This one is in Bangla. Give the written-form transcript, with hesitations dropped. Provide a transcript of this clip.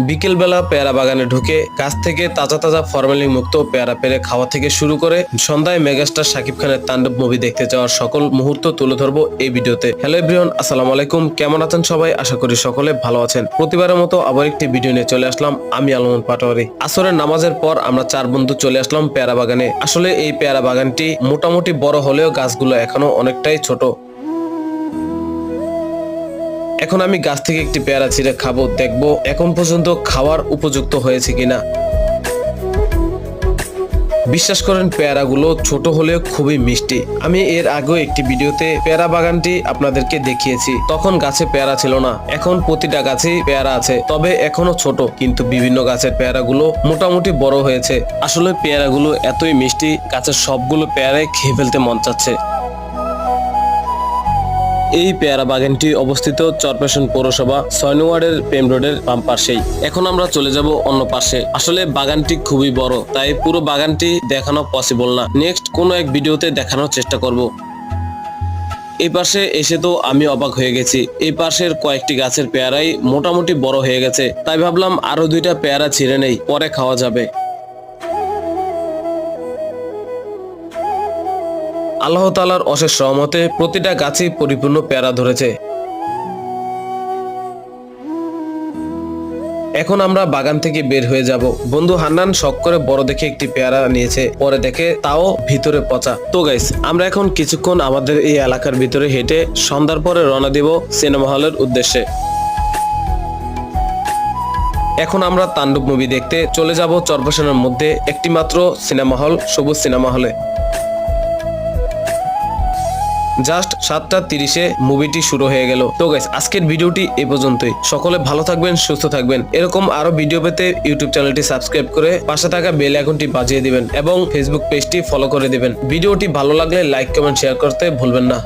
বিকেলবেলা পেয়ারা বাগানে ঢুকে গাছ থেকে তাজা তাজা ফরমালিন মুক্ত পেয়ারা পেরে খাওয়া থেকে শুরু করে সন্ধ্যায় মেগাস্টার শাকিব খানের তাণ্ডব মুভি দেখতে যাওয়ার সকল মুহূর্ত তুলে ধরবো এই ভিডিওতে। হ্যালো এভরিওয়ান, আসসালামু আলাইকুম। কেমন আছেন সবাই? আশা করি সকলে ভালো আছেন। প্রতিবারের মতো আবার একটি ভিডিও নিয়ে চলে আসলাম আমি আলমন পাটোয়ারি। আসরের নামাজের পর আমরা 4 বন্ধু চলে আসলাম পেয়ারা বাগানে। আসলে এই পেয়ারা বাগানটি মোটামুটি বড় হলেও গাছগুলো এখনো অনেকটাই ছোট। এখন আমি গাছ থেকে একটি পেয়ারা ছিঁড়ে খাবো, দেখবো এখন পর্যন্ত খাওয়ার উপযুক্ত হয়েছে কিনা। বিশ্বাস করেন পেয়ারাগুলো ছোট হলেও খুবই মিষ্টি। আমি এর আগেও একটি ভিডিওতে পেয়ারা বাগানটি আপনাদেরকে দেখিয়েছি, তখন গাছে পেয়ারা ছিল না। এখন প্রতিটা গাছেই পেয়ারা আছে, তবে এখনো ছোট, কিন্তু বিভিন্ন গাছের পেয়ারাগুলো মোটামুটি বড় হয়েছে। আসলে পেয়ারাগুলো এতই মিষ্টি, গাছের সবগুলো পেয়ারাই খেয়ে ফেলতে মন চাচ্ছে। এই পেয়ারা বাগানটি অবস্থিত চরপেশন পৌরসভা 6 নং ওয়ার্ডের প্রেম রোডের বাম পাশেই। এখন আমরা চলে যাব অন্য পাশে। আসলে বাগানটি খুবই বড়, তাই পুরো বাগানটি দেখানো পসিবল না। নেক্সট কোনো এক ভিডিওতে দেখানোর চেষ্টা করব। এই পাশে এসে তো আমি অবাক হয়ে গেছি। এই পাশের কয়েকটি গাছের পেয়ারাই মোটামুটি বড় হয়ে গেছে, তাই ভাবলাম আরো 2টা পেয়ারা ছিঁড়ে নেই, পরে খাওয়া যাবে। আল্লাহ তাআলার অশেষ রহমতে প্রতিটা গাছই পরিপূর্ণ পেয়ারা ধরেছে। এখন আমরা বাগান থেকে বের হয়ে যাব। বন্ধু হান্নান শখ করে বড় দেখে একটি পেয়ারা নিয়েছে, পরে দেখে তাও ভিতরে পচা। তো গাইস, আমরা এখন কিছুক্ষণ আমাদের এই এলাকার ভিতরে হেঁটে সন্ধ্যার পরে রওনা দিব সিনেমা হলের উদ্দেশ্যে। এখন আমরা তাণ্ডব মুভি দেখতে চলে যাব চরপেশনের মধ্যে একটি মাত্র সিনেমা হল, সবুজ সিনেমা হলে। জাস্ট 7:30-এ মুভিটি শুরু হয়ে গেল। তো গাইস, আজকের ভিডিওটি এই পর্যন্তই। সকলে ভালো থাকবেন, সুস্থ থাকবেন। এরকম আরো ভিডিও পেতে ইউটিউব চ্যানেলটি সাবস্ক্রাইব করে পাশে থাকা বেল আইকনটি বাজিয়ে দিবেন এবং ফেসবুক পেজটি ফলো করে দিবেন। ভিডিওটি ভালো লাগলে লাইক, কমেন্ট, শেয়ার করতে ভুলবেন না।